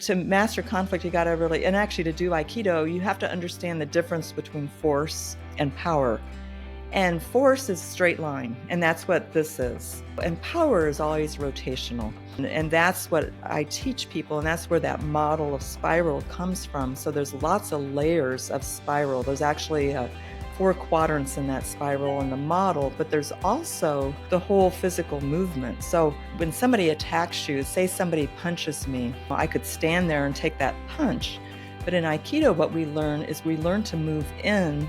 To master conflict, you got to really, and actually to do Aikido, you have to understand the difference between force and power. And force is straight line, and that's what this is. And power is always rotational. And that's what I teach people, and that's where that model of spiral comes from. So there's lots of layers of spiral. There's actually 4 quadrants in that spiral in the model, but there's also the whole physical movement. So when somebody attacks you, say somebody punches me, I could stand there and take that punch. But in Aikido, what we learn is we learn to move in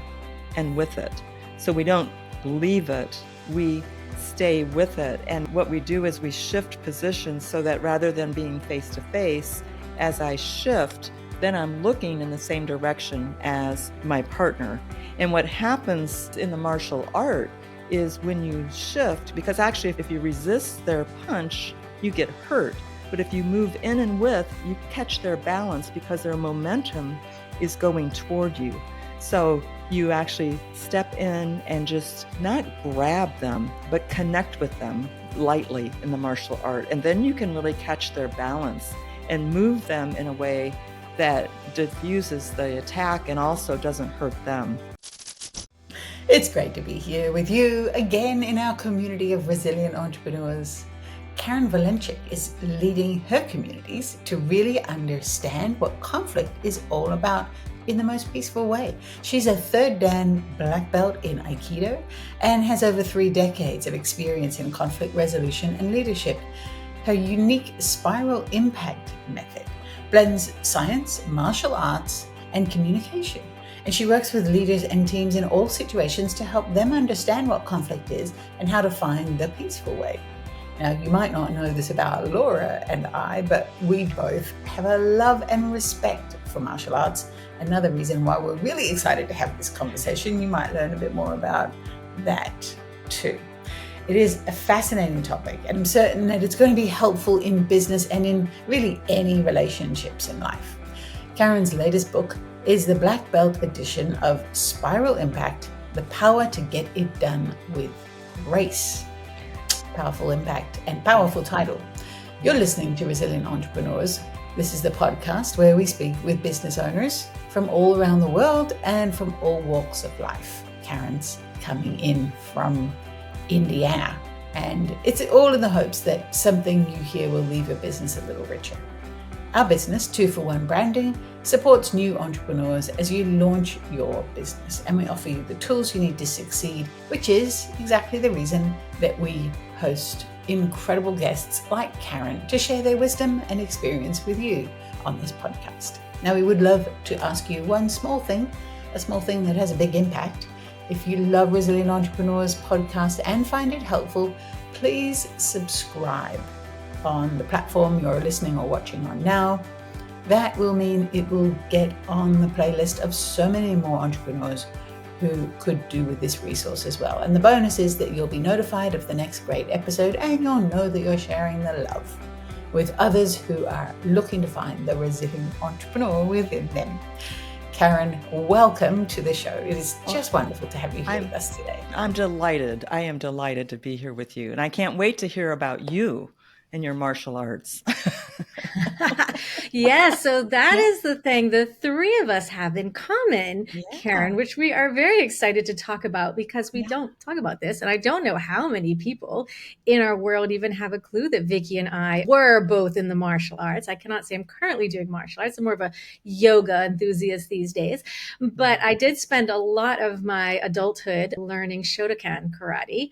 and with it. So we don't leave it, we stay with it. And what we do is we shift positions so that rather than being face to face, as I shift, then I'm looking in the same direction as my partner. And what happens in the martial art is when you shift, because actually if you resist their punch, you get hurt. But if you move in and with, you catch their balance because their momentum is going toward you. So you actually step in and just not grab them, but connect with them lightly in the martial art. And then you can really catch their balance and move them in a way that diffuses the attack and also doesn't hurt them. It's great to be here with you again in our community of resilient entrepreneurs. Karen Valencic is leading her communities to really understand what conflict is all about in the most peaceful way. She's a 3rd Dan black belt in Aikido and has over 3 decades of experience in conflict resolution and leadership. Her unique spiral impact method blends science, martial arts, and communication. And she works with leaders and teams in all situations to help them understand what conflict is and how to find the peaceful way. Now, you might not know this about Laura and I, but we both have a love and respect for martial arts. Another reason why we're really excited to have this conversation. You might learn a bit more about that too. It is a fascinating topic, and I'm certain that it's going to be helpful in business and in really any relationships in life. Karen's latest book is the Black Belt edition of Spiral Impact, The Power to Get It Done with Grace. Powerful impact and powerful title. You're listening to Resilient Entrepreneurs. This is the podcast where we speak with business owners from all around the world and from all walks of life. Karen's coming in from Indiana, and it's all in the hopes that something you hear will leave your business a little richer. Our business, 2-for-1 Branding, supports new entrepreneurs as you launch your business, and we offer you the tools you need to succeed, which is exactly the reason that we host incredible guests like Karen to share their wisdom and experience with you on this podcast. Now, we would love to ask you one small thing, a small thing that has a big impact. If you love Resilient Entrepreneurs podcast and find it helpful, please subscribe on the platform you're listening or watching on now. That will mean it will get on the playlist of so many more entrepreneurs who could do with this resource as well. And the bonus is that you'll be notified of the next great episode, and you'll know that you're sharing the love with others who are looking to find the resilient entrepreneur within them. Karen, welcome to the show. It is just wonderful to have you here with us today. I'm delighted. I am delighted to be here with you. And I can't wait to hear about you and your martial arts. Yeah, so that is the thing the 3 of us have in common, Karen, which we are very excited to talk about because we don't talk about this. And I don't know how many people in our world even have a clue that Vicky and I were both in the martial arts. I cannot say I'm currently doing martial arts. I'm more of a yoga enthusiast these days. But I did spend a lot of my adulthood learning Shotokan karate.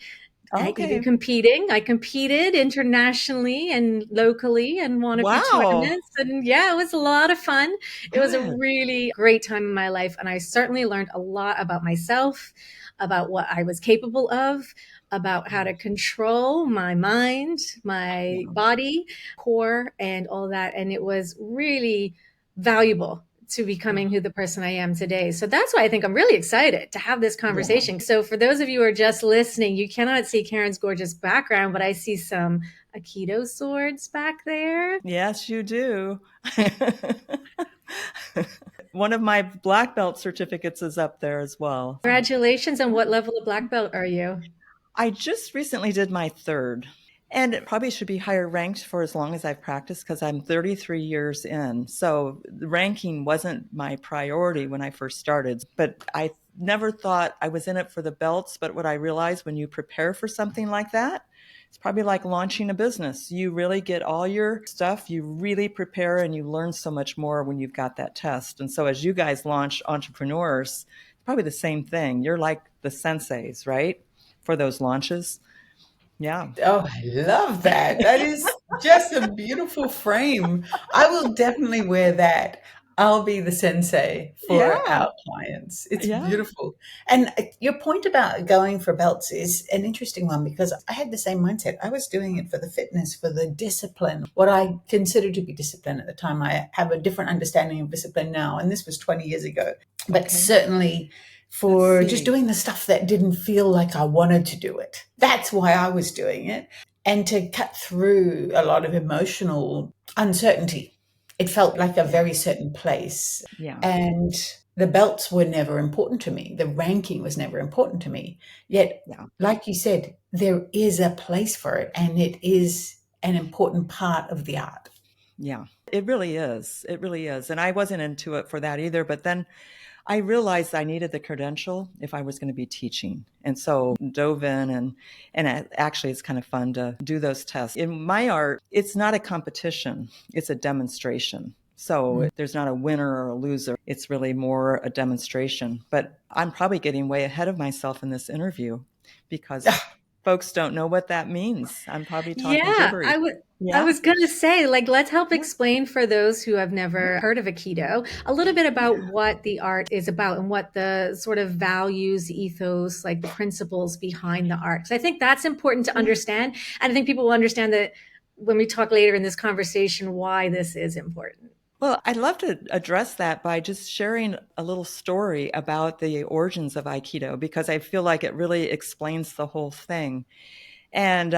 Even competing. I competed internationally and locally and won a few tournaments. And yeah, it was a lot of fun. It was a really great time in my life. And I certainly learned a lot about myself, about what I was capable of, about how to control my mind, my body, core, and all that. And it was really valuable to becoming who the person I am today. So that's why I think I'm really excited to have this conversation. Yeah. So for those of you who are just listening, you cannot see Karen's gorgeous background, but I see some Aikido swords back there. Yes, you do. One of my black belt certificates is up there as well. Congratulations. And what level of black belt are you? I just recently did my 3rd. And it probably should be higher ranked for as long as I've practiced, because I'm 33 years in. So the ranking wasn't my priority when I first started, but I never thought I was in it for the belts. But what I realized, when you prepare for something like that, it's probably like launching a business. You really get all your stuff, you really prepare, and you learn so much more when you've got that test. And so as you guys launch entrepreneurs, it's probably the same thing. You're like the senseis, right? For those launches. Yeah. Oh, I love that. That is just a beautiful frame. I will definitely wear that. I'll be the sensei for Yeah. our clients. It's Yeah. beautiful. And your point about going for belts is an interesting one, because I had the same mindset. I was doing it for the fitness, for the discipline, what I considered to be discipline at the time. I have a different understanding of discipline now, and this was 20 years ago. But Okay. certainly Let's for just see. doing the stuff that didn't feel like I wanted to do it. That's why I was doing it. And to cut through a lot of emotional uncertainty, it felt like a Yeah. very certain place. Yeah. And the belts were never important to me. The ranking was never important to me. Yet, Yeah. like you said, there is a place for it, and it is an important part of the art. Yeah. It really is. It really is. And I wasn't into it for that either. But then I realized I needed the credential if I was going to be teaching. And so dove in, and actually it's kind of fun to do those tests. In my art, it's not a competition, it's a demonstration. So there's not a winner or a loser. It's really more a demonstration. But I'm probably getting way ahead of myself in this interview, because folks don't know what that means. I'm probably talking Yeah, gibberish. I Yeah. was gonna say, like, let's help Yeah. explain for those who have never heard of Aikido a little bit about what the art is about and what the sort of values, ethos, like the principles behind the art. Because I think that's important to Yeah. understand. And I think people will understand that when we talk later in this conversation why this is important. Well, I'd love to address that by just sharing a little story about the origins of Aikido, because I feel like it really explains the whole thing. And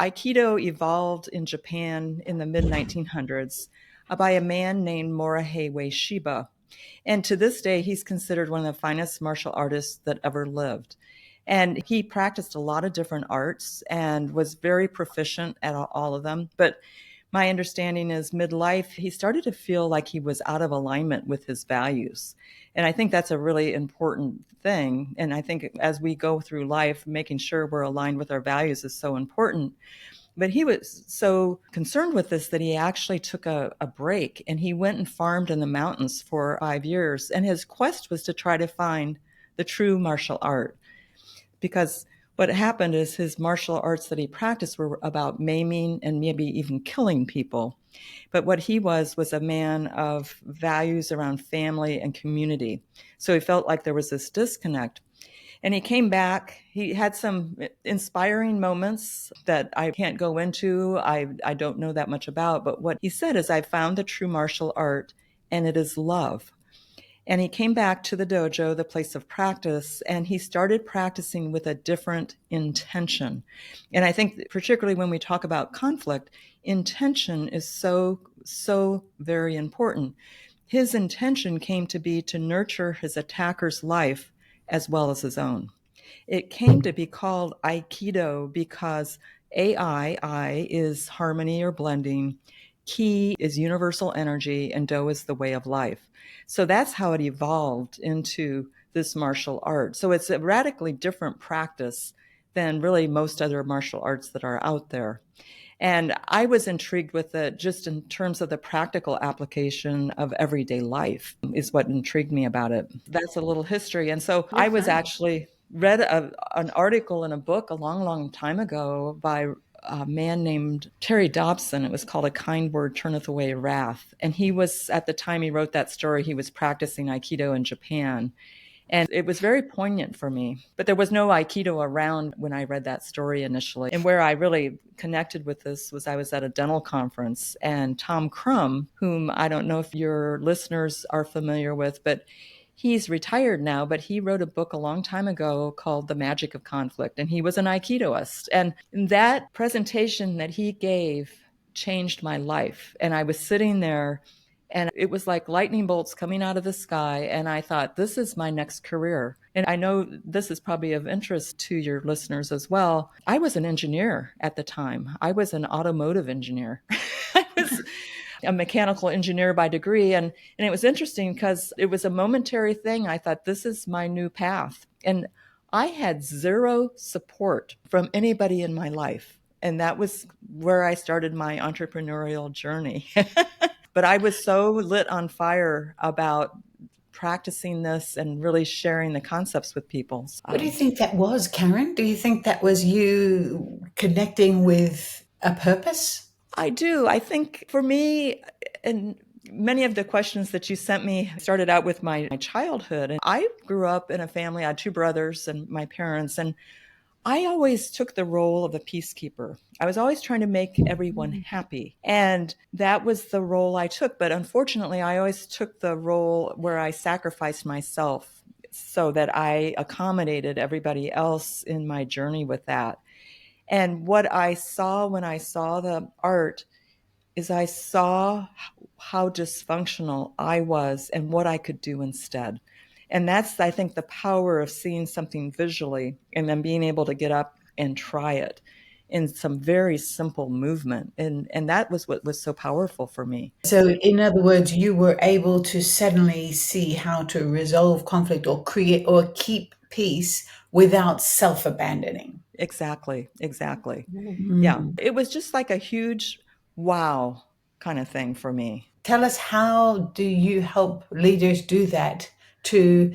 Aikido evolved in Japan in the mid 1900s by a man named Morihei Ueshiba. And to this day, he's considered one of the finest martial artists that ever lived. And he practiced a lot of different arts and was very proficient at all of them. But my understanding is midlife, he started to feel like he was out of alignment with his values. And I think that's a really important thing. And I think as we go through life, making sure we're aligned with our values is so important. But he was so concerned with this that he actually took a break, and he went and farmed in the mountains for 5 years. And his quest was to try to find the true martial art, because what happened is his martial arts that he practiced were about maiming and maybe even killing people. But what he was a man of values around family and community. So he felt like there was this disconnect. And he came back. He had some inspiring moments that I can't go into. I don't know that much about. But what he said is, I found the true martial art, and it is love. And he came back to the dojo, the place of practice, and he started practicing with a different intention. And I think, particularly when we talk about conflict, intention is so, so very important. His intention came to be to nurture his attacker's life as well as his own. It came to be called Aikido because I is harmony or blending, Ki is universal energy, and Do is the way of life. So that's how it evolved into this martial art. So it's a radically different practice than really most other martial arts that are out there. And I was intrigued with it just in terms of the practical application of everyday life is what intrigued me about it. That's a little history. And so You're I was fine. actually read an article in a book a long, long time ago by a man named Terry Dobson. It was called A Kind Word Turneth Away Wrath. And he was, at the time he wrote that story, he was practicing Aikido in Japan. And it was very poignant for me. But there was no Aikido around when I read that story initially. And where I really connected with this was I was at a dental conference, and Tom Crum, whom I don't know if your listeners are familiar with, but he's retired now, but he wrote a book a long time ago called The Magic of Conflict, and he was an Aikidoist. And that presentation that he gave changed my life. And I was sitting there, and it was like lightning bolts coming out of the sky. And I thought, this is my next career. And I know this is probably of interest to your listeners as well. I was an engineer at the time. I was an automotive engineer. I was a mechanical engineer by degree. And it was interesting because it was a momentary thing. I thought, this is my new path. And I had zero support from anybody in my life. And that was where I started my entrepreneurial journey. But I was so lit on fire about practicing this and really sharing the concepts with people. What do you think that was, Karen? Do you think that was you connecting with a purpose? I do. I think for me, and many of the questions that you sent me started out with my childhood. And I grew up in a family. I had two brothers and my parents, and I always took the role of a peacekeeper. I was always trying to make everyone happy. And that was the role I took. But unfortunately, I always took the role where I sacrificed myself so that I accommodated everybody else in my journey with that. And what I saw when I saw the art is I saw how dysfunctional I was and what I could do instead. And that's, I think, the power of seeing something visually and then being able to get up and try it in some very simple movement. And that was what was so powerful for me. So, in other words, you were able to suddenly see how to resolve conflict or create or keep peace without self-abandoning. Exactly. Mm. Yeah. It was just like a huge wow kind of thing for me. Tell us, how do you help leaders do that, to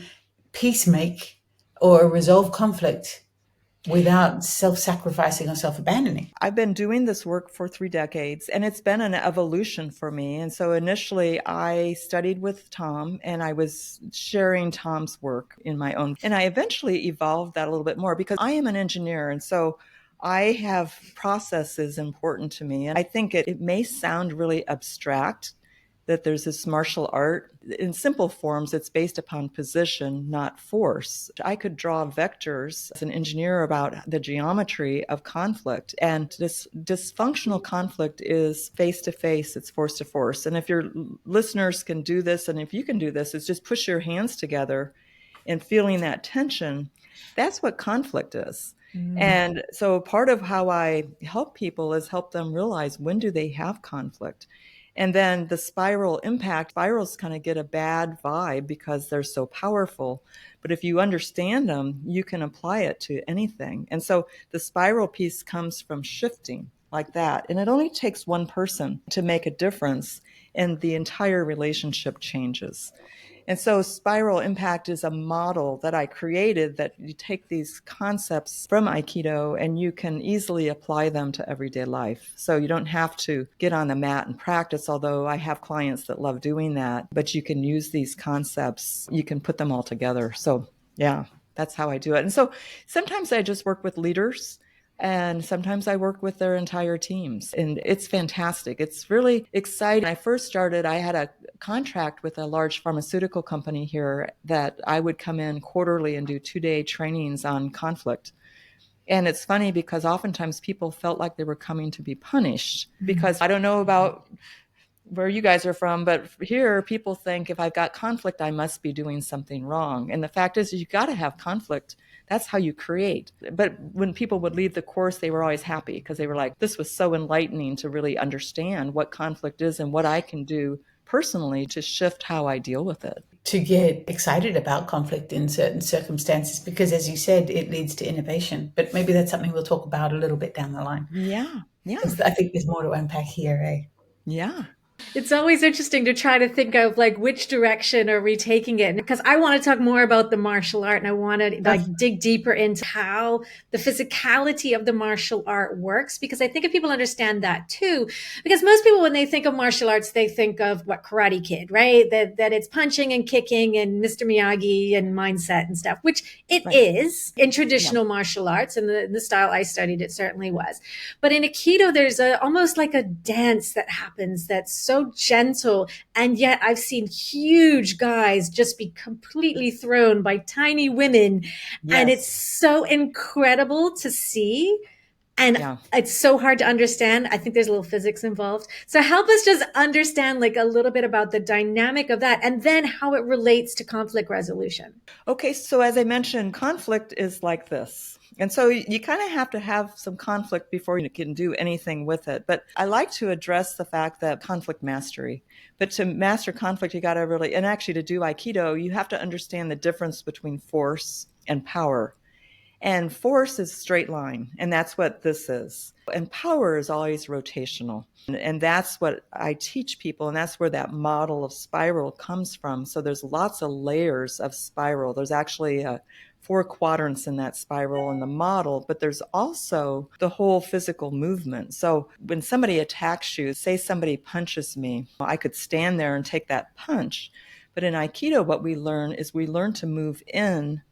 peacemake or resolve conflict without self-sacrificing or self-abandoning? I've been doing this work for 3 decades, and it's been an evolution for me. And so initially I studied with Tom, and I was sharing Tom's work in my own. And I eventually evolved that a little bit more because I am an engineer. And so I have processes important to me. And I think it may sound really abstract that there's this martial art. In simple forms, it's based upon position, not force. I could draw vectors as an engineer about the geometry of conflict. And this dysfunctional conflict is face to face, it's force to force. And if your listeners can do this, and if you can do this, is just push your hands together and feeling that tension. That's what conflict is. And so part of how I help people is help them realize, when do they have conflict? And then the spiral impact, spirals kind of get a bad vibe because they're so powerful. But if you understand them, you can apply it to anything. And so the spiral piece comes from shifting like that. And it only takes one person to make a difference, and the entire relationship changes. And so spiral impact is a model that I created that you take these concepts from Aikido and you can easily apply them to everyday life. So you don't have to get on the mat and practice, although I have clients that love doing that, but you can use these concepts, you can put them all together. So yeah, that's how I do it. And so sometimes I just work with leaders, and sometimes I work with their entire teams, and it's fantastic. It's really exciting. When I first started, I had a contract with a large pharmaceutical company here that I would come in quarterly and do 2-day trainings on conflict. And it's funny because oftentimes people felt like they were coming to be punished, because I don't know about where you guys are from, but here people think if I've got conflict, I must be doing something wrong. And the fact is, you got to have conflict. That's how you create. But when people would leave the course, they were always happy because they were like, this was so enlightening to really understand what conflict is and what I can do personally to shift how I deal with it. To get excited about conflict in certain circumstances, because as you said, it leads to innovation. But maybe that's something we'll talk about a little bit down the line. Yeah. I think there's more to unpack here, eh? Yeah. It's always interesting to try to think of like which direction are we taking it, because I want to talk more about the martial art, and I want to like dig deeper into how the physicality of the martial art works, because I think if people understand that too, because most people, when they think of martial arts, they think of what, Karate Kid, right? That it's punching and kicking and Mr. Miyagi and mindset and stuff, which it is in traditional martial arts, and the style I studied, it certainly was. But in Aikido, there's almost like a dance that happens that's so gentle, and yet I've seen huge guys just be completely thrown by tiny women. And it's so incredible to see And Yeah. it's so hard to understand. I think there's a little physics involved. So help us just understand like a little bit about the dynamic of that and then how it relates to conflict resolution. Okay, so as I mentioned, conflict is like this. And so you kind of have to have some conflict before you can do anything with it. But I like to address the fact that conflict mastery. But to master conflict, you got to really, and actually to do Aikido, you have to understand the difference between force and power. And force is straight line, and that's what this is. And power is always rotational. And that's what I teach people, and that's where that model of spiral comes from. So there's lots of layers of spiral. There's actually 4 quadrants in that spiral in the model, but there's also the whole physical movement. So when somebody attacks you, say somebody punches me, I could stand there and take that punch. But in Aikido, what we learn is we learn to move in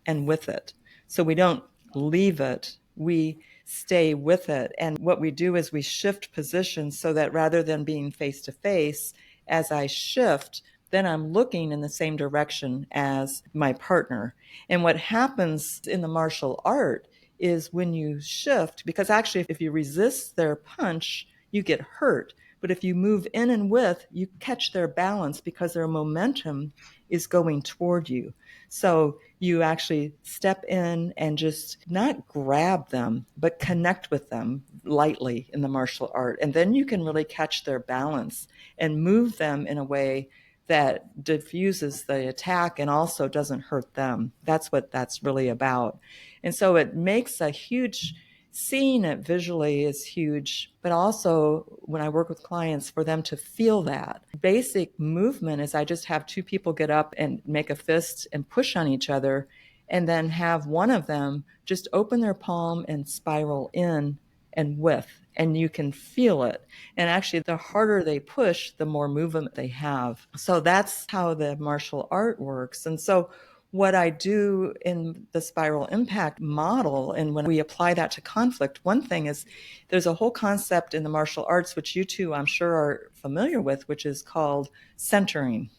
and with it. So we don't leave it, we stay with it. And what we do is we shift positions so that rather than being face to face, as I shift, then I'm looking in the same direction as my partner. And what happens in the martial art is when you shift, because actually, if you resist their punch, you get hurt. But if you move in and with, you catch their balance because their momentum is going toward you. So you actually step in and just not grab them, but connect with them lightly in the martial art. And then you can really catch their balance and move them in a way that diffuses the attack and also doesn't hurt them. That's what that's really about. And so it makes a huge, seeing it visually is huge, but also when I work with clients for them to feel that. Basic movement is I just have 2 people get up and make a fist and push on each other, and then have one of them just open their palm and spiral in and with, and you can feel it. And actually, the harder they push, the more movement they have. So that's how the martial art works. And so what I do in the spiral impact model, and when we apply that to conflict, one thing is there's a whole concept in the martial arts, which you two, I'm sure, are familiar with, which is called centering.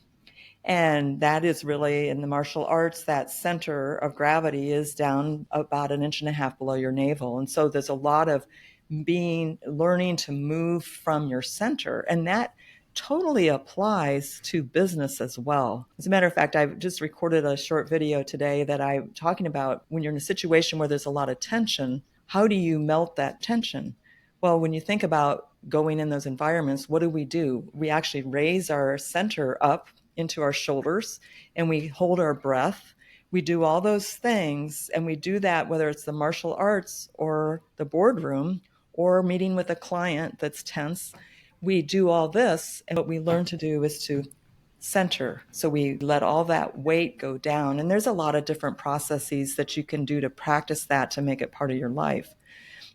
And that is really in the martial arts, that center of gravity is down about 1.5 inches below your navel. And so there's a lot of learning to move from your center. And that totally applies to business as well. As a matter of fact, I've just recorded a short video today that I'm talking about when you're in a situation where there's a lot of tension, how do you melt that tension? Well, when you think about going in those environments, what do? We actually raise our center up into our shoulders and we hold our breath. We do all those things, and we do that whether it's the martial arts or the boardroom or meeting with a client that's tense. We do all this, and what we learn to do is to center. So we let all that weight go down. And there's a lot of different processes that you can do to practice that to make it part of your life.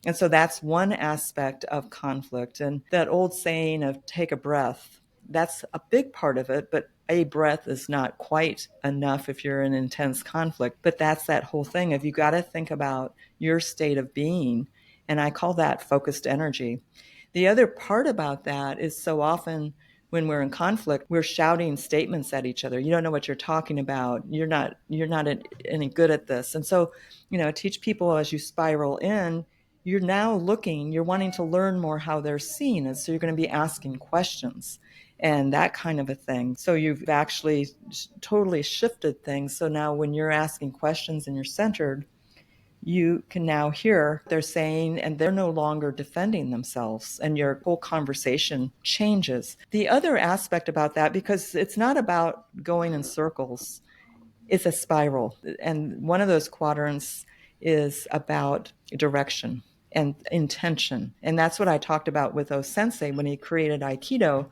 And so that's one aspect of conflict. And that old saying of take a breath, that's a big part of it, but a breath is not quite enough if you're in intense conflict. But that's that whole thing of you got to think about your state of being. And I call that focused energy. The other part about that is so often when we're in conflict, we're shouting statements at each other. You don't know what you're talking about. You're not any good at this. And so, teach people as you spiral in, you're now you're wanting to learn more how they're seeing it. So you're going to be asking questions and that kind of a thing. So you've actually totally shifted things. So now when you're asking questions and you're centered, you can now hear they're saying, and they're no longer defending themselves, and your whole conversation changes. The other aspect about that, because it's not about going in circles, it's a spiral. And one of those quadrants is about direction and intention. And that's what I talked about with O Sensei when he created Aikido.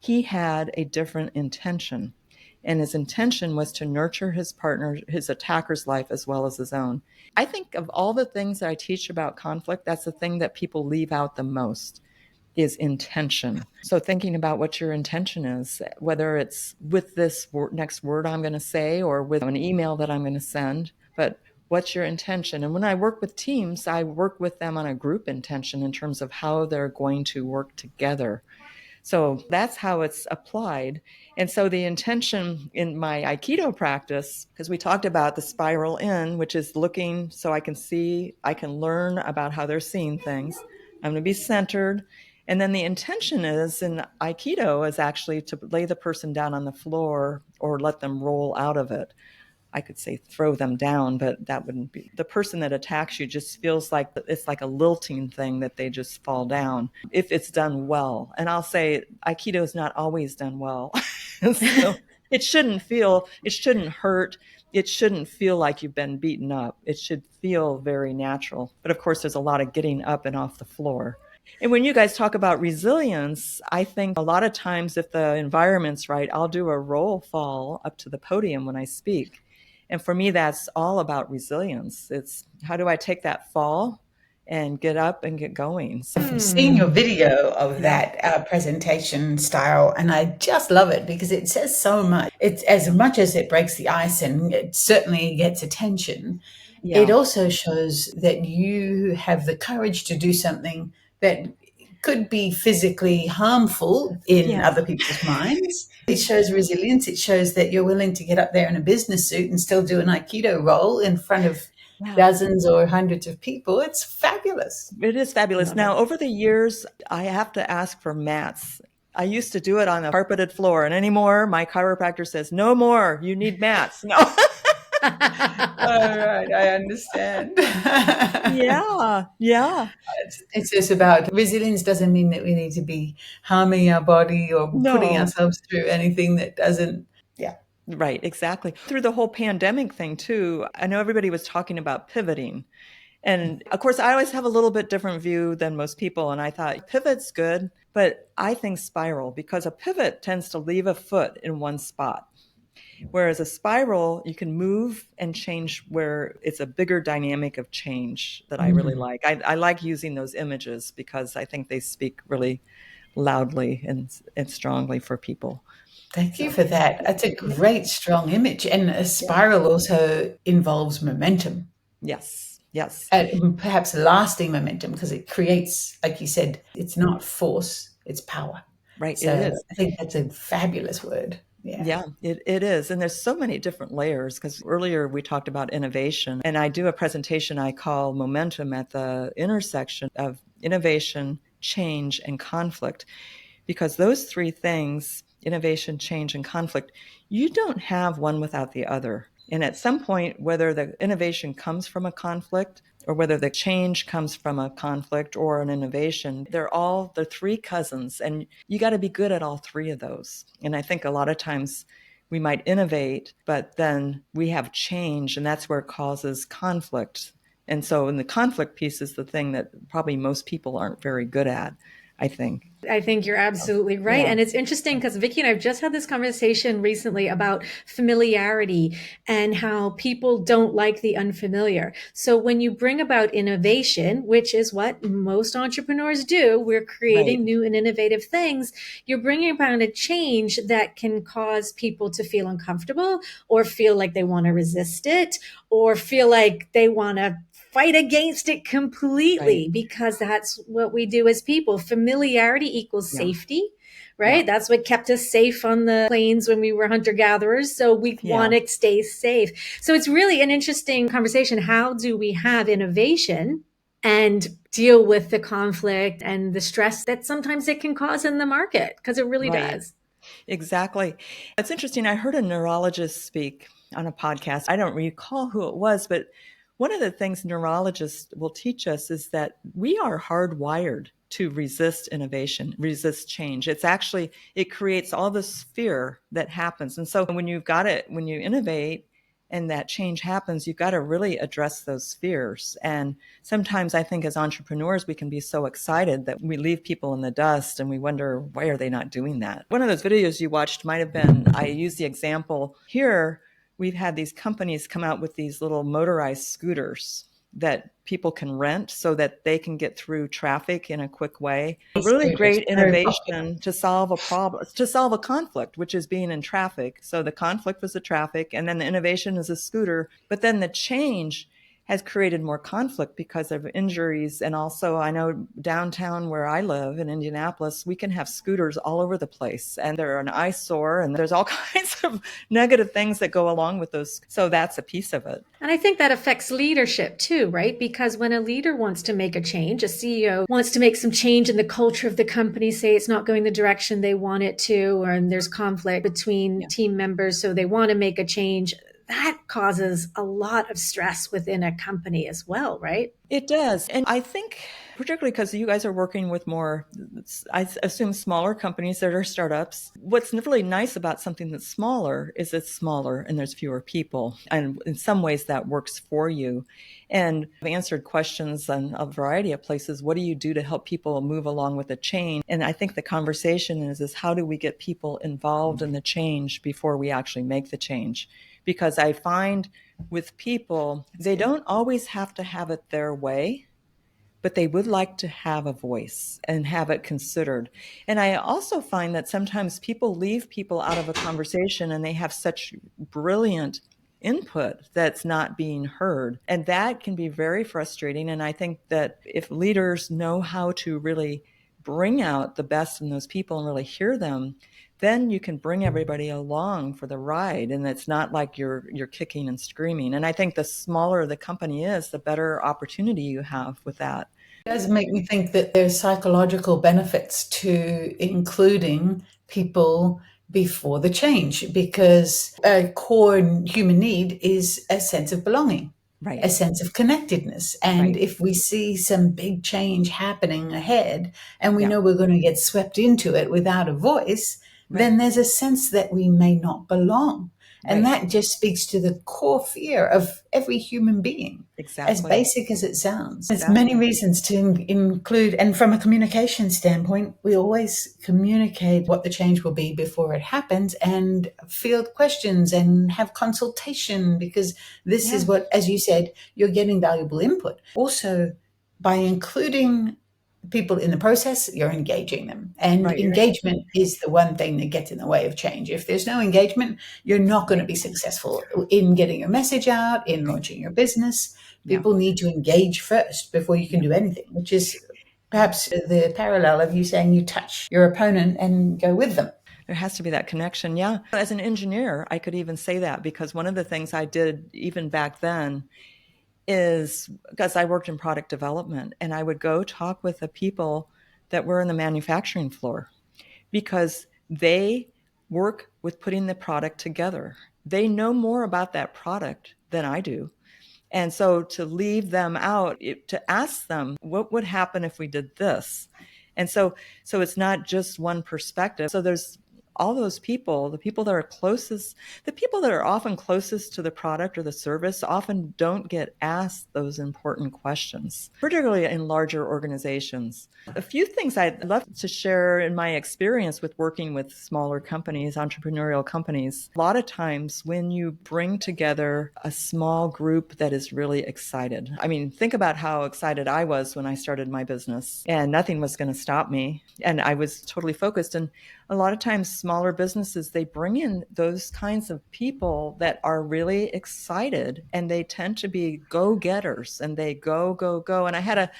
He had a different intention. And his intention was to nurture his partner, his attacker's life as well as his own. I think of all the things that I teach about conflict, that's the thing that people leave out the most is intention. So thinking about what your intention is, whether it's with this next word I'm going to say or with an email that I'm going to send, but what's your intention? And when I work with teams, I work with them on a group intention in terms of how they're going to work together. So that's how it's applied. And so the intention in my Aikido practice, because we talked about the spiral in, which is looking so I can see, I can learn about how they're seeing things. I'm going to be centered. And then the intention is in Aikido is actually to lay the person down on the floor or let them roll out of it. I could say throw them down, but that wouldn't be. The person that attacks you just feels like it's like a lilting thing that they just fall down if it's done well. And I'll say Aikido is not always done well. So it shouldn't hurt. It shouldn't feel like you've been beaten up. It should feel very natural. But of course, there's a lot of getting up and off the floor. And when you guys talk about resilience, I think a lot of times if the environment's right, I'll do a roll fall up to the podium when I speak. And for me, that's all about resilience. It's how do I take that fall and get up and get going? I've seen your video of that presentation style, and I just love it because it says so much. It's as much as it breaks the ice and it certainly gets attention. Yeah. It also shows that you have the courage to do something that could be physically harmful in other people's minds. It shows resilience. It shows that you're willing to get up there in a business suit and still do an Aikido roll in front of dozens or hundreds of people. It's fabulous. It is fabulous. Now, over the years, I have to ask for mats. I used to do it on a carpeted floor, and anymore, my chiropractor says, no more, you need mats. No. All right, I understand. Yeah. It's just about resilience doesn't mean that we need to be harming our body or putting ourselves through anything that doesn't. Yeah. Right, exactly. Through the whole pandemic thing too, I know everybody was talking about pivoting. And of course, I always have a little bit different view than most people. And I thought pivot's good, but I think spiral, because a pivot tends to leave a foot in one spot. Whereas a spiral, you can move and change where it's a bigger dynamic of change that I really like. I like using those images because I think they speak really loudly and strongly for people. Thank you for that. That's a great, strong image. And a spiral also involves momentum. Yes. And perhaps lasting momentum, because it creates, like you said, it's not force, it's power. Right, so it is. I think that's a fabulous word. Yeah, it is. And there's so many different layers, because earlier we talked about innovation, and I do a presentation I call Momentum at the intersection of innovation, change, and conflict, because those three things, innovation, change, and conflict, you don't have one without the other. And at some point, whether the innovation comes from a conflict or whether the change comes from a conflict or an innovation, they're three cousins, and you got to be good at all three of those. And I think a lot of times we might innovate, but then we have change, and that's where it causes conflict. And so in the conflict piece is the thing that probably most people aren't very good at, I think. I think you're absolutely right. And it's interesting because Vicki and I've just had this conversation recently about familiarity and how people don't like the unfamiliar. So when you bring about innovation, which is what most entrepreneurs do, we're creating new and innovative things. You're bringing about a change that can cause people to feel uncomfortable or feel like they want to resist it or feel like they want to fight against it completely, because that's what we do as people. Familiarity equals safety, right? That's what kept us safe on the plains when we were hunter-gatherers. So we want to stay safe. So it's really an interesting conversation. How do we have innovation and deal with the conflict and the stress that sometimes it can cause in the market? Because it really does. Exactly. It's interesting. I heard a neurologist speak on a podcast. I don't recall who it was, but one of the things neurologists will teach us is that we are hardwired to resist innovation, resist change. It creates all this fear that happens. And so when you innovate and that change happens, you've got to really address those fears. And sometimes I think as entrepreneurs, we can be so excited that we leave people in the dust and we wonder, why are they not doing that? One of those videos you watched might have been, I use the example here, we've had these companies come out with these little motorized scooters that people can rent so that they can get through traffic in a quick way. A really great innovation to solve a problem, to solve a conflict, which is being in traffic. So the conflict was the traffic, and then the innovation is a scooter. But then the change has created more conflict because of injuries. And also, I know downtown where I live in Indianapolis, we can have scooters all over the place and they're an eyesore and there's all kinds of negative things that go along with those. So that's a piece of it. And I think that affects leadership too, right? Because when a leader wants to make a change, a CEO wants to make some change in the culture of the company, say it's not going the direction they want it to, or there's conflict between team members, so they want to make a change, that causes a lot of stress within a company as well, right? It does. And I think, particularly because you guys are working with more, I assume, smaller companies that are startups. What's really nice about something that's smaller is it's smaller and there's fewer people. And in some ways that works for you. And I've answered questions on a variety of places. What do you do to help people move along with the change? And I think the conversation is how do we get people involved in the change before we actually make the change? Because I find with people, they don't always have to have it their way, but they would like to have a voice and have it considered. And I also find that sometimes people leave people out of a conversation and they have such brilliant input that's not being heard. And that can be very frustrating. And I think that if leaders know how to really bring out the best in those people and really hear them, then you can bring everybody along for the ride. And it's not like you're kicking and screaming. And I think the smaller the company is, the better opportunity you have with that. It does make me think that there's psychological benefits to including people before the change, because a core human need is a sense of belonging. Right. A sense of connectedness. And if we see some big change happening ahead and we know we're going to get swept into it without a voice, then there's a sense that we may not belong. And that just speaks to the core fear of every human being. Exactly. As basic as it sounds. There's many reasons to include, and from a communication standpoint, we always communicate what the change will be before it happens and field questions and have consultation, because this is what, as you said, you're getting valuable input. Also, by including people in the process, you're engaging them. And engagement is the one thing that gets in the way of change. If there's no engagement, you're not going to be successful in getting your message out, in launching your business. People need to engage first before you can do anything, which is perhaps the parallel of you saying you touch your opponent and go with them. There has to be that connection. Yeah. As an engineer, I could even say that, because one of the things I did even back then is because I worked in product development, and I would go talk with the people that were in the manufacturing floor, because they work with putting the product together. They know more about that product than I do. And so to leave them out, to ask them, what would happen if we did this? And so it's not just one perspective. So there's all those people, the people that are closest, the people that are often closest to the product or the service often don't get asked those important questions, particularly in larger organizations. A few things I'd love to share in my experience with working with smaller companies, entrepreneurial companies. A lot of times when you bring together a small group that is really excited, I mean, think about how excited I was when I started my business, and nothing was going to stop me. And I was totally focused. And a lot of times smaller businesses, they bring in those kinds of people that are really excited, and they tend to be go-getters, and they go, go, go. And I had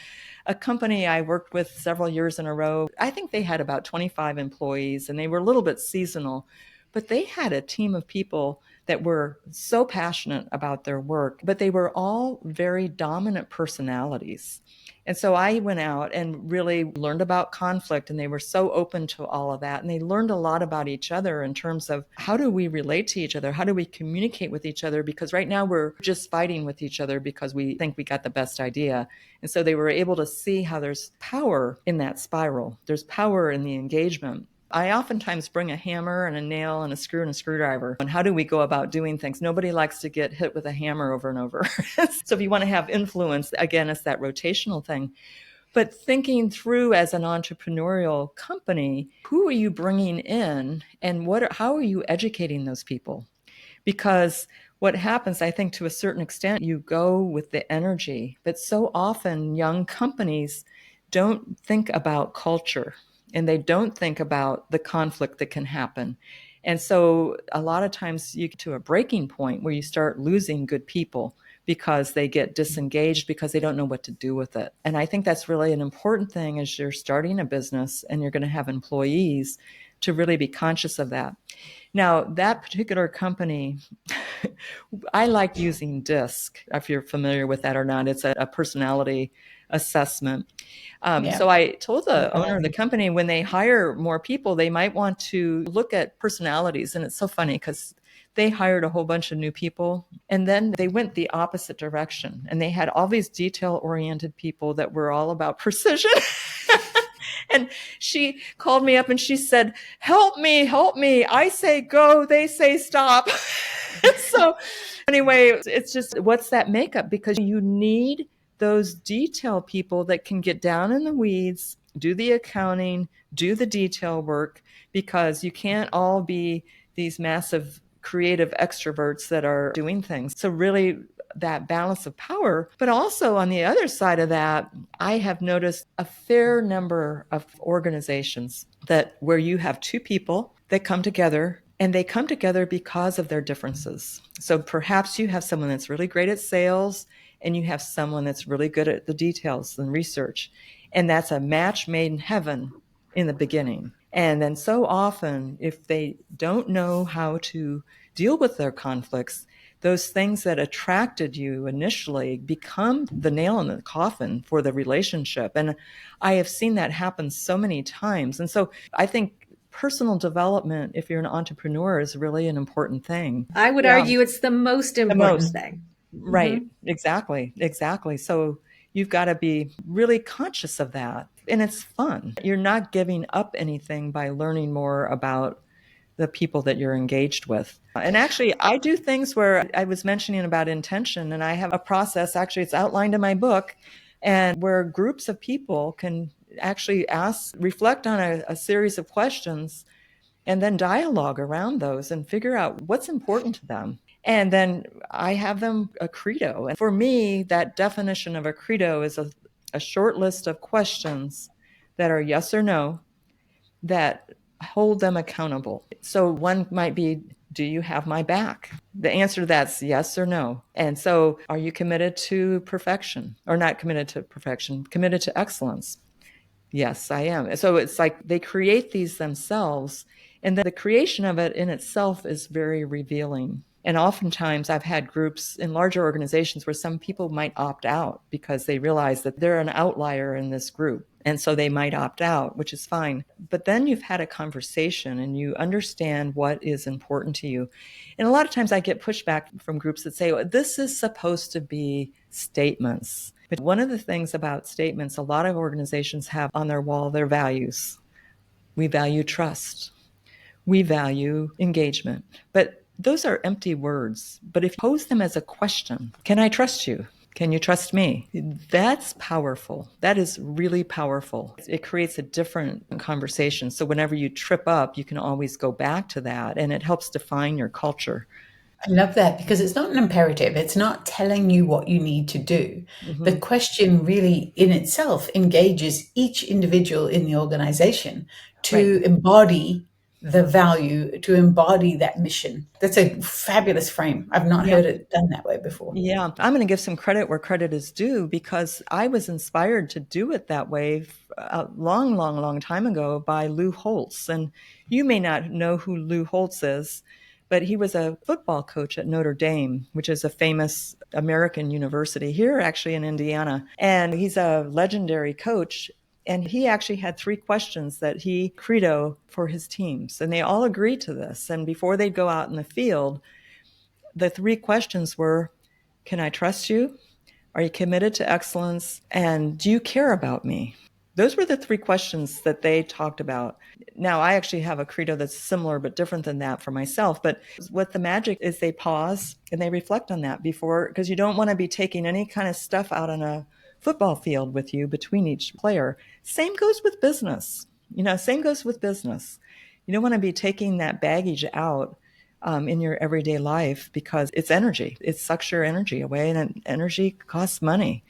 a company I worked with several years in a row. I think they had about 25 employees, and they were a little bit seasonal, but they had a team of people that were so passionate about their work, but they were all very dominant personalities. And so I went out and really learned about conflict, and they were so open to all of that. And they learned a lot about each other in terms of how do we relate to each other? How do we communicate with each other? Because right now we're just fighting with each other because we think we got the best idea. And so they were able to see how there's power in that spiral. There's power in the engagement. I oftentimes bring a hammer and a nail and a screw and a screwdriver. And how do we go about doing things? Nobody likes to get hit with a hammer over and over. So if you want to have influence, again, it's that rotational thing. But thinking through as an entrepreneurial company, who are you bringing in, and how are you educating those people? Because what happens, I think, to a certain extent, you go with the energy. But so often young companies don't think about culture, and they don't think about the conflict that can happen. And so a lot of times you get to a breaking point where you start losing good people because they get disengaged because they don't know what to do with it. And I think that's really an important thing as you're starting a business and you're going to have employees, to really be conscious of that. Now, that particular company, I like using DISC, if you're familiar with that or not. It's a personality assessment. So I told the owner of the company, when they hire more people, they might want to look at personalities. And it's so funny because they hired a whole bunch of new people, and then they went the opposite direction. And they had all these detail-oriented people that were all about precision. And she called me up and she said, help me. I say go, they say stop. So anyway, it's just, what's that makeup? Because you need those detail people that can get down in the weeds, do the accounting, do the detail work, because you can't all be these massive creative extroverts that are doing things. So really that balance of power. But also on the other side of that, I have noticed a fair number of organizations that where you have two people that come together, and they come together because of their differences. So perhaps you have someone that's really great at sales and you have someone that's really good at the details and research. And that's a match made in heaven in the beginning. And then so often, if they don't know how to deal with their conflicts, those things that attracted you initially become the nail in the coffin for the relationship. And I have seen that happen so many times. And so I think personal development, if you're an entrepreneur, is really an important thing. I would argue it's the most important thing. Right. Mm-hmm. Exactly. So you've got to be really conscious of that. And it's fun. You're not giving up anything by learning more about the people that you're engaged with. And actually, I do things where I was mentioning about intention, and I have a process, actually it's outlined in my book, and where groups of people can actually reflect on a series of questions and then dialogue around those and figure out what's important to them. And then I have them a credo. And for me, that definition of a credo is a short list of questions that are yes or no that hold them accountable. So one might be, do you have my back? The answer to that's yes or no. And so are you committed to perfection, or not committed to perfection, committed to excellence? Yes, I am. So it's like they create these themselves, and then the creation of it in itself is very revealing. And oftentimes I've had groups in larger organizations where some people might opt out because they realize that they're an outlier in this group. And so they might opt out, which is fine. But then you've had a conversation and you understand what is important to you. And a lot of times I get pushback from groups that say, well, this is supposed to be statements. But one of the things about statements, a lot of organizations have on their wall their values. We value trust. We value engagement. But those are empty words. But if you pose them as a question, can I trust you? Can you trust me? That's powerful. That is really powerful. It creates a different conversation. So whenever you trip up, you can always go back to that, and it helps define your culture. I love that, because it's not an imperative. It's not telling you what you need to do. Mm-hmm. The question really in itself engages each individual in the organization to embody the value, to embody that mission. That's a fabulous frame. I've not heard it done that way before. Yeah, I'm going to give some credit where credit is due, because I was inspired to do it that way a long time ago by Lou Holtz. And you may not know who Lou Holtz is, but he was a football coach at Notre Dame, which is a famous American university here, actually in Indiana. And he's a legendary coach. And he actually had 3 questions that he credo for his teams. And they all agreed to this. And before they'd go out in the field, the 3 questions were, can I trust you? Are you committed to excellence? And do you care about me? Those were the 3 questions that they talked about. Now, I actually have a credo that's similar but different than that for myself. But what the magic is, they pause and they reflect on that before, because you don't want to be taking any kind of stuff out on a football field with you between each player. Same goes with business. Same goes with business. You don't want to be taking that baggage out in your everyday life, because it's energy. It sucks your energy away, and energy costs money.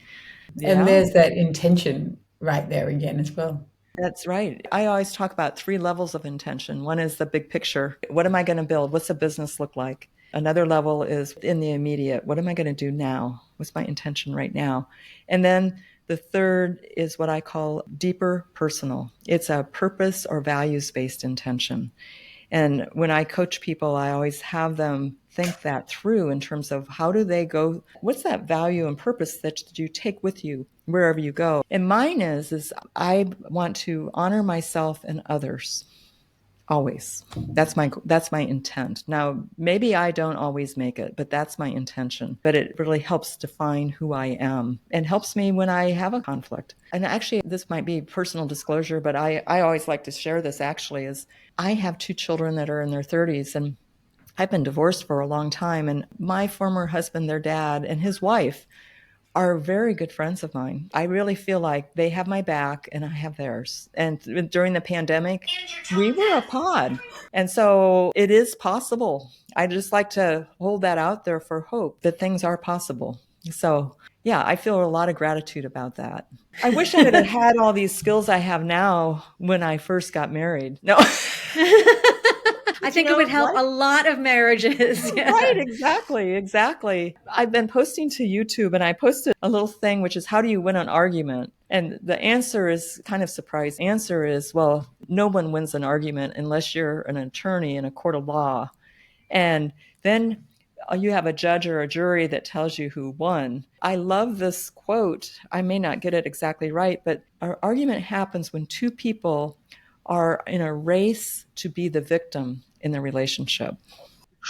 And there's that intention right there again as well. That's right. I always talk about 3 levels of intention. One is the big picture. What am I going to build? What's the business look like? Another level is in the immediate. What am I going to do now? What's my intention right now? And then the third is what I call deeper personal. It's a purpose or values-based intention. And when I coach people, I always have them think that through in terms of how do they go, what's that value and purpose that you take with you wherever you go? And mine is I want to honor myself and others. Always. That's my intent. Now, maybe I don't always make it, but that's my intention. But it really helps define who I am and helps me when I have a conflict. And actually, this might be personal disclosure, but I always like to share this actually is I have 2 children that are in their 30s, and I've been divorced for a long time. And my former husband, their dad, and his wife are very good friends of mine. I really feel like they have my back and I have theirs. And during the pandemic, we were a pod. And so it is possible. I just like to hold that out there for hope that things are possible. So yeah, I feel a lot of gratitude about that. I wish I had had all these skills I have now when I first got married. No. I think it would help a lot of marriages. Yeah. Right, exactly. I've been posting to YouTube, and I posted a little thing, which is how do you win an argument? And the answer is kind of surprising. The answer is, well, no one wins an argument unless you're an attorney in a court of law. And then you have a judge or a jury that tells you who won. I love this quote. I may not get it exactly right, but our argument happens when 2 people are in a race to be the victim in the relationship.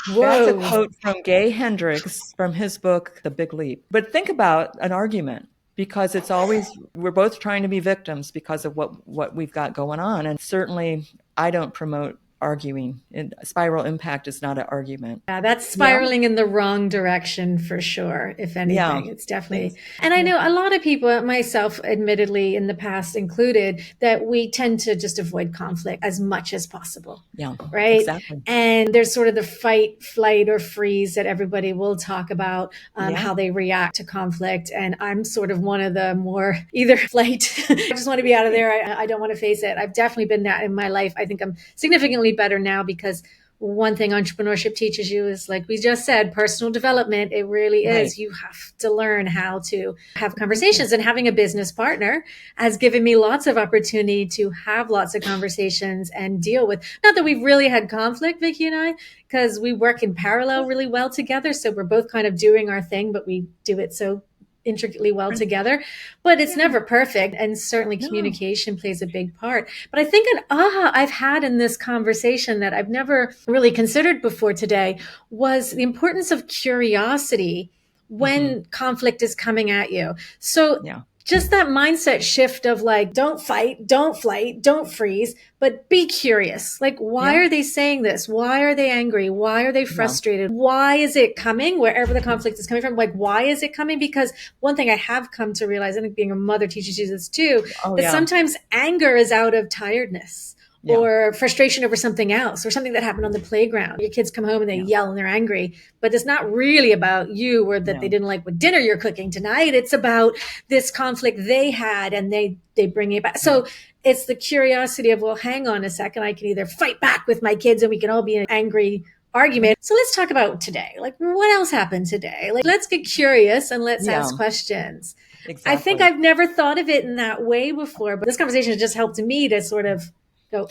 Whoa. That's a quote from Gay Hendricks from his book, The Big Leap. But think about an argument, because it's always, we're both trying to be victims because of what we've got going on. And certainly I don't promote arguing. And spiral impact is not an argument. Yeah, that's spiraling in the wrong direction for sure. If anything, it's definitely. And I know a lot of people, myself admittedly in the past included, that we tend to just avoid conflict as much as possible. Yeah, right. Exactly. And there's sort of the fight, flight, or freeze that everybody will talk about, how they react to conflict. And I'm sort of one of the more either flight. I just want to be out of there. I don't want to face it. I've definitely been that in my life. I think I'm significantly better now, because one thing entrepreneurship teaches you is, like we just said, personal development. It really is. You have to learn how to have conversations, and having a business partner has given me lots of opportunity to have lots of conversations and deal with, not that we've really had conflict, Vicki and I, because we work in parallel really well together. So we're both kind of doing our thing, but we do it so intricately well together, but it's never perfect. And certainly communication plays a big part. But I think an aha I've had in this conversation that I've never really considered before today was the importance of curiosity when conflict is coming at you. So just that mindset shift of like, don't fight, don't flight, don't freeze, but be curious. Like, why are they saying this? Why are they angry? Why are they frustrated? Why is it coming? Wherever the conflict is coming from, like, why is it coming? Because one thing I have come to realize, I think being a mother teaches you this too, that sometimes anger is out of tiredness. Or frustration over something else, or something that happened on the playground. Your kids come home and they yell and they're angry, but it's not really about you, or that they didn't like what dinner you're cooking tonight. It's about this conflict they had, and they bring it back. So it's the curiosity of, well, hang on a second. I can either fight back with my kids and we can all be in an angry argument. So let's talk about today. Like, what else happened today? Like, let's get curious and let's ask questions. Exactly. I think I've never thought of it in that way before, but this conversation has just helped me to sort of go,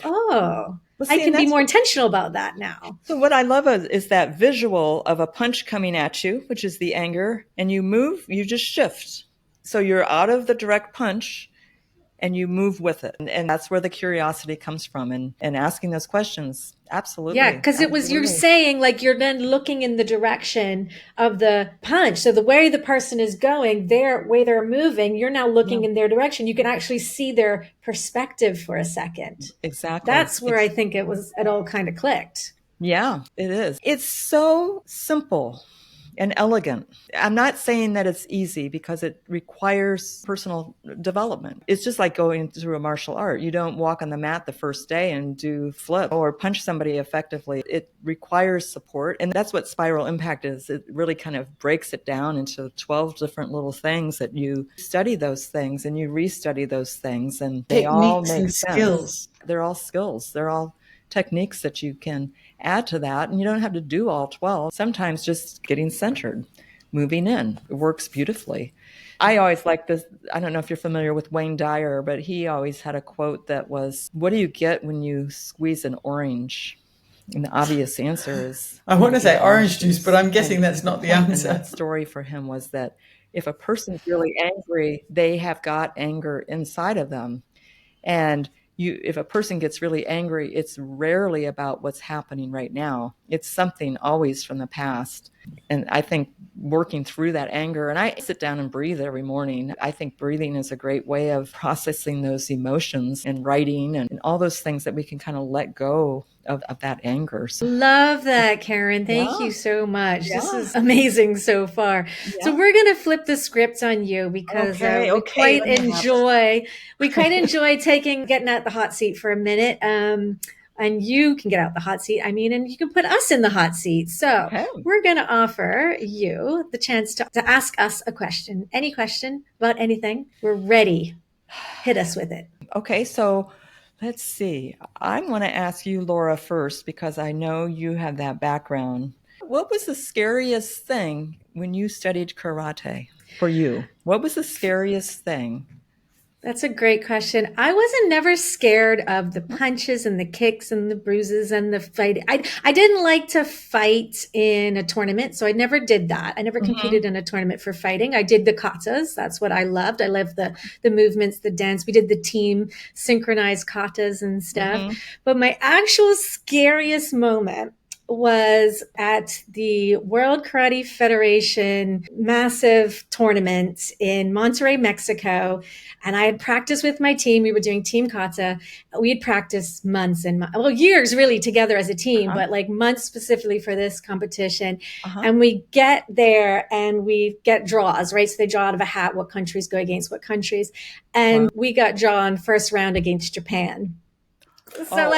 I can be more intentional about that now. So what I love is that visual of a punch coming at you, which is the anger, and you move, you just shift. So you're out of the direct punch and you move with it. And that's where the curiosity comes from, and asking those questions. Absolutely. Yeah, because it was, you're saying, like, you're then looking in the direction of the punch. So the way the person is going, their way they're moving, you're now looking in their direction. You can actually see their perspective for a second. Exactly. That's where I think it all kind of clicked. Yeah, it is. It's so simple and elegant. I'm not saying that it's easy, because it requires personal development. It's just like going through a martial art. You don't walk on the mat the first day and do flip or punch somebody effectively. It requires support. And that's what spiral impact is. It really kind of breaks it down into 12 different little things that you study those things and you restudy those things, and they all make sense. Skills. They're all skills. They're all techniques that you can add to that. And you don't have to do all 12. Sometimes just getting centered, moving in, it works beautifully. I always like this. I don't know if you're familiar with Wayne Dyer, but he always had a quote that was, what do you get when you squeeze an orange? And the obvious answer is, I want to say orange juice, but I'm guessing that's not the answer. That story for him was that if a person's really angry, they have got anger inside of them. And if a person gets really angry, it's rarely about what's happening right now. It's something always from the past. And I think working through that anger, and I sit down and breathe every morning. I think breathing is a great way of processing those emotions, and writing and all those things that we can kind of let go of that anger. So, love that, Karen. Thank you so much. This is amazing so far. So we're going to flip the script on you because we quite enjoy getting at the hot seat for a minute. And you can get out the hot seat, and you can put us in the hot seat. So we're going to offer you the chance to ask us a question, any question about anything. We're ready. Hit us with it. Okay, so let's see. I want to ask you, Laura, first, because I know you have that background. What was the scariest thing when you studied karate for you? What was the scariest thing? That's a great question. I wasn't never scared of the punches and the kicks and the bruises and the fight. I didn't like to fight in a tournament, so I never did that. I never competed in a tournament for fighting. I did the katas. That's what I loved. I loved the movements, the dance. We did the team synchronized katas and stuff. But my actual scariest moment was at the World Karate Federation massive tournament in Monterrey, Mexico. And I had practiced with my team. We were doing team kata. We had practiced months and years really together as a team, but like months specifically for this competition. And we get there and we get draws, right? So they draw out of a hat what countries go against what countries. And we got drawn first round against Japan. So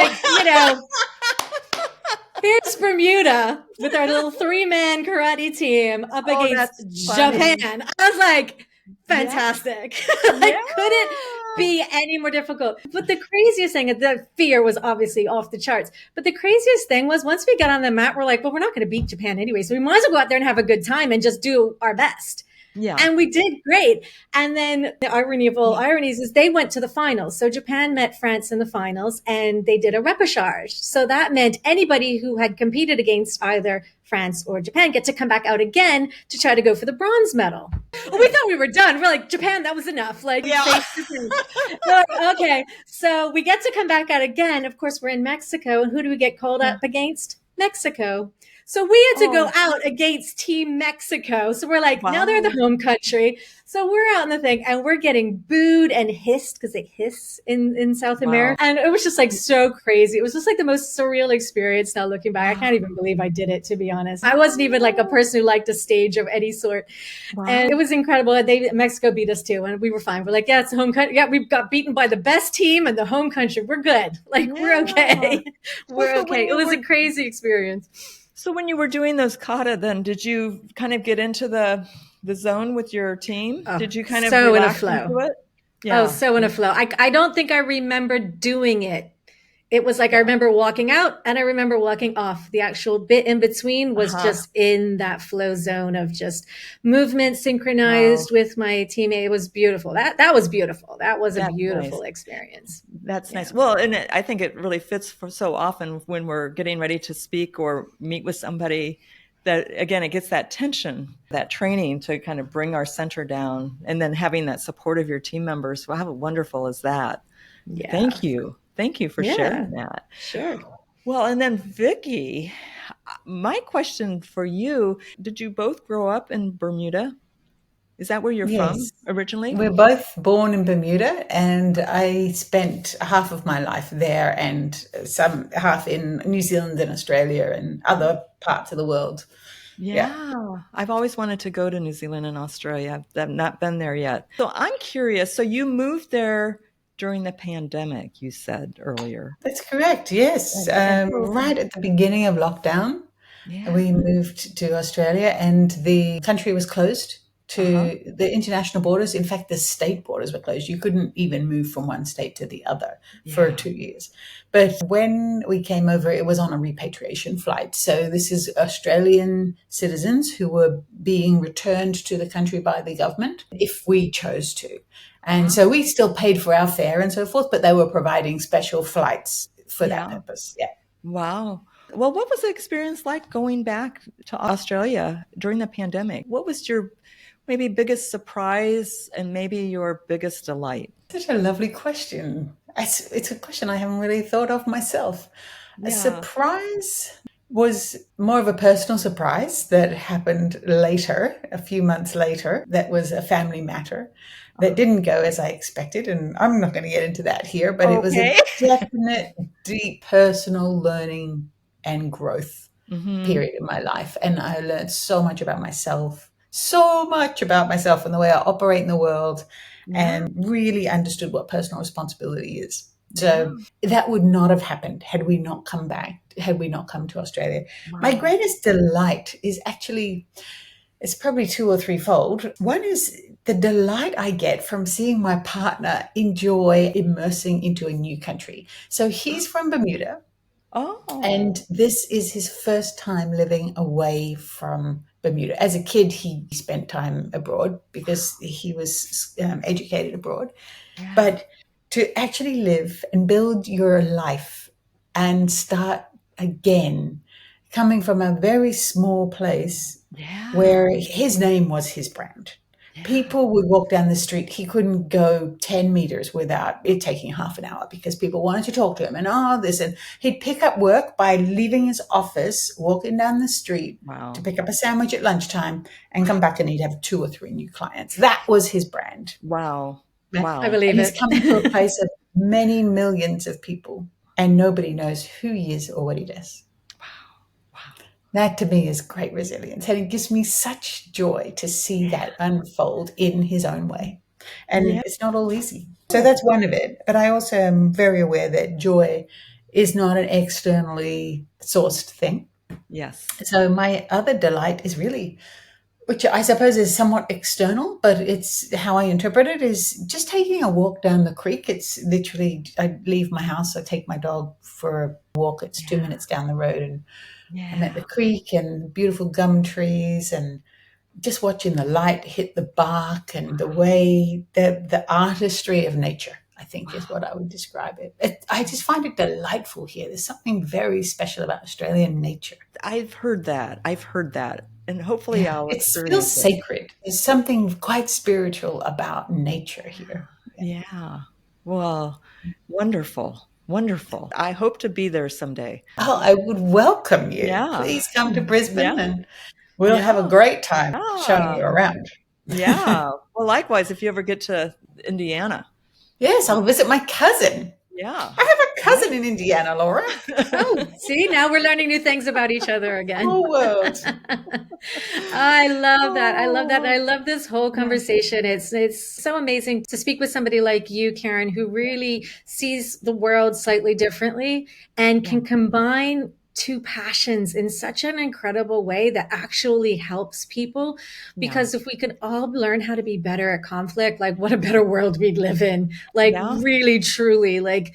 here's Bermuda with our little 3-man karate team up against Japan. I was like, fantastic. Couldn't be any more difficult. But the craziest thing, the fear was obviously off the charts. But the craziest thing was once we got on the mat, we're like, well, we're not going to beat Japan anyway. So we might as well go out there and have a good time and just do our best. Yeah. And we did great. And then the irony of all ironies is they went to the finals. So Japan met France in the finals and they did a repechage. So that meant anybody who had competed against either France or Japan get to come back out again to try to go for the bronze medal. Well, we thought we were done. We're like, Japan, that was enough. Like, okay. So we get to come back out again. Of course, we're in Mexico. And who do we get called up against? Mexico. So we had to go out against Team Mexico. So we're like, now they're the home country. So we're out in the thing and we're getting booed and hissed because they hiss in South America. And it was just like so crazy. It was just like the most surreal experience now looking back. I can't even believe I did it, to be honest. I wasn't even like a person who liked a stage of any sort. And it was incredible. Mexico beat us too. And we were fine. We're like, yeah, it's the home country. Yeah, we got beaten by the best team and the home country. We're good. Like, we're okay. We're okay. It was a crazy experience. So when you were doing those kata, then did you kind of get into the zone with your team? Did you kind of relax into it? Yeah. Oh, so in a flow. I don't think I remember doing it. It was like I remember walking out and I remember walking off. The actual bit in between was just in that flow zone of just movement synchronized with my teammate. It was beautiful. That was beautiful. That was a beautiful experience. That's nice. Well, and I think it really fits for so often when we're getting ready to speak or meet with somebody that, again, it gets that tension, that training to kind of bring our center down and then having that support of your team members. Well, how wonderful is that? Yeah. Thank you. Thank you for sharing that. Sure. Well, and then Vicki, my question for you, did you both grow up in Bermuda? Is that where you're from originally? We're both born in Bermuda and I spent half of my life there and some half in New Zealand and Australia and other parts of the world. Yeah. I've always wanted to go to New Zealand and Australia. I've not been there yet. So I'm curious. So you moved there during the pandemic, you said earlier. That's correct, yes. Right at the beginning of lockdown, we moved to Australia and the country was closed to the international borders. In fact, the state borders were closed. You couldn't even move from one state to the other for 2 years. But when we came over, it was on a repatriation flight. So this is Australian citizens who were being returned to the country by the government if we chose to. And so we still paid for our fare and so forth, but they were providing special flights for that purpose. Yeah. Wow. Well, what was the experience like going back to Australia during the pandemic? What was your maybe biggest surprise and maybe your biggest delight? Such a lovely question. It's a question I haven't really thought of myself. A surprise was more of a personal surprise that happened later, a few months later. That was a family matter that didn't go as I expected. And I'm not going to get into that here, but it was a definite, deep personal learning and growth period in my life. And I learned so much about myself and the way I operate in the world, and really understood what personal responsibility is. So that would not have happened had we not come to Australia. My greatest delight is actually, it's probably two or threefold. One is the delight I get from seeing my partner enjoy immersing into a new country. So he's from Bermuda. And this is his first time living away from Bermuda. As a kid, he spent time abroad because he was educated abroad. But to actually live and build your life and start again, coming from a very small place where his name was his brand. People would walk down the street. He couldn't go 10 meters without it taking half an hour because people wanted to talk to him and he'd pick up work by leaving his office, walking down the street to pick up a sandwich at lunchtime and come back, and he'd have 2 or 3 new clients. That was his brand. Wow. I believe and he's coming to a place of many millions of people, and nobody knows who he is or what he does. That to me is great resilience. And it gives me such joy to see that unfold in his own way. And it's not all easy. So that's one of it. But I also am very aware that joy is not an externally sourced thing. Yes. So my other delight is really, which I suppose is somewhat external, but it's how I interpret it, is just taking a walk down the creek. It's literally, I leave my house, I take my dog for a walk. It's 2 minutes down the road, and I'm at the creek and beautiful gum trees, and just watching the light hit the bark and the way the artistry of nature, I think is what I would describe it. I just find it delightful here. There's something very special about Australian nature. I've heard that. And hopefully I'll experience it. It feels sacred. There's something quite spiritual about nature here. Yeah. Well, wonderful. Wonderful. I hope to be there someday. Oh, I would welcome you. Please come to Brisbane and we'll have a great time showing you around. Well, likewise, if you ever get to Indiana. Yes, I'll visit my cousin. Yeah. I have a cousin in Indiana, Laura. Oh, see, now we're learning new things about each other again. Whole world. I love that. I love that. And I love this whole conversation. It's so amazing to speak with somebody like you, Karen, who really sees the world slightly differently and can combine two passions in such an incredible way that actually helps people. Because if we could all learn how to be better at conflict, like what a better world we'd live in, like really, truly, like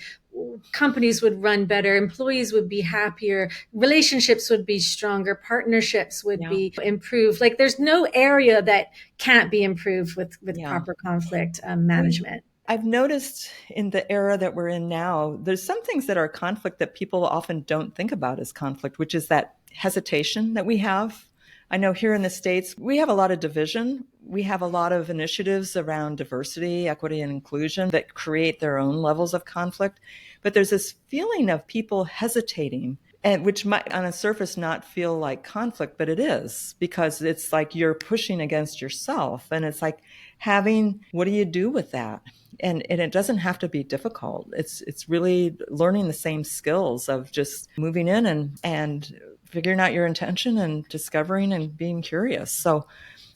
companies would run better, employees would be happier, relationships would be stronger, partnerships would be improved. Like there's no area that can't be improved with proper conflict management. I've noticed in the era that we're in now, there's some things that are conflict that people often don't think about as conflict, which is that hesitation that we have. I know here in the States, we have a lot of division. We have a lot of initiatives around diversity, equity, and inclusion that create their own levels of conflict. But there's this feeling of people hesitating, and which might on a surface not feel like conflict, but it is, because it's like you're pushing against yourself. And it's like what do you do with that? And it doesn't have to be difficult. It's really learning the same skills of just moving in and figuring out your intention and discovering and being curious. So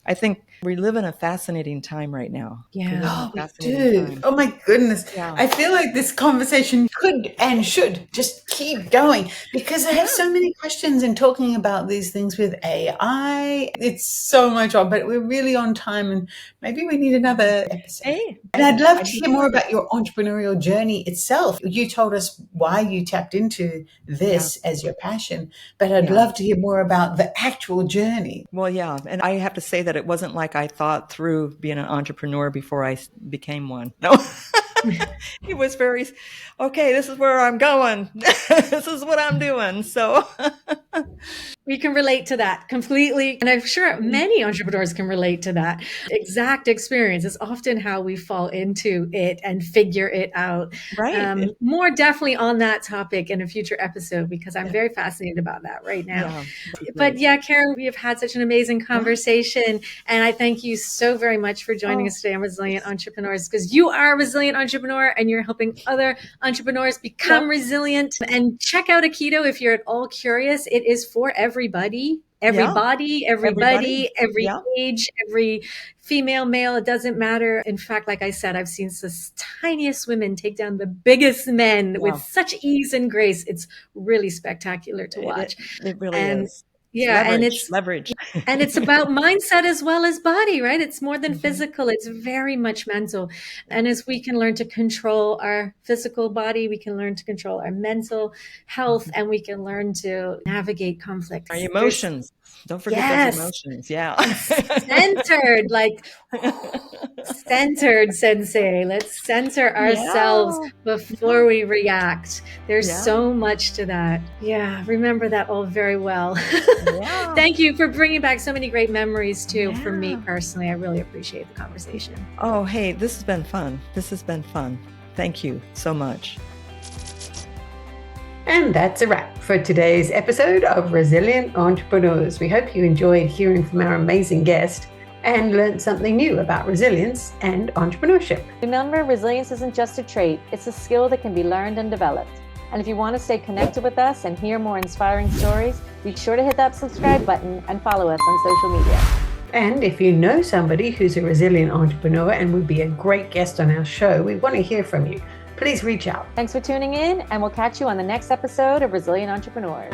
I think we live in a fascinating time right now. Yeah. Oh, we do. Oh my goodness. Yeah. I feel like this conversation could and should just keep going because I have so many questions in talking about these things with AI. It's so much on, but we're really on time and maybe we need another episode. Hey, and I'd love to hear more about your entrepreneurial journey itself. You told us why you tapped into this as your passion, but I'd love to hear more about the actual journey. Well, yeah. And I have to say that it wasn't like I thought through being an entrepreneur before I became one. No, it was very, okay, this is where I'm going. This is what I'm doing. So we can relate to that completely. And I'm sure many entrepreneurs can relate to that exact experience. It's often how we fall into it and figure it out. Right. More definitely on that topic in a future episode, because I'm very fascinated about that right now. Yeah, but yeah, Karen, we have had such an amazing conversation. And I thank you so very much for joining us today on Resilient Entrepreneurs, because you are a resilient entrepreneur and you're helping other entrepreneurs become resilient. And check out Aikido if you're at all curious. It is for everybody, every age, every female, male, it doesn't matter. In fact, like I said, I've seen the tiniest women take down the biggest men with such ease and grace. It's really spectacular to watch. It really is. Yeah, leverage, and it's leverage. And it's about mindset as well as body, right? It's more than physical. It's very much mental. And as we can learn to control our physical body, we can learn to control our mental health, and we can learn to navigate conflict. Our emotions. Don't forget those emotions. Yeah. Centered, like centered, sensei. Let's center ourselves before we react. There's so much to that. Yeah, remember that all very well. Thank you for bringing back so many great memories too. For me personally, I really appreciate the conversation. Oh, hey, this has been fun. Thank you so much. And that's a wrap for today's episode of Resilient Entrepreneurs. We hope you enjoyed hearing from our amazing guest and learned something new about resilience and entrepreneurship. Remember, resilience isn't just a trait, it's a skill that can be learned and developed. And if you want to stay connected with us and hear more inspiring stories, be sure to hit that subscribe button and follow us on social media. And if you know somebody who's a resilient entrepreneur and would be a great guest on our show, we want to hear from you. Please reach out. Thanks for tuning in, and we'll catch you on the next episode of Resilient Entrepreneurs.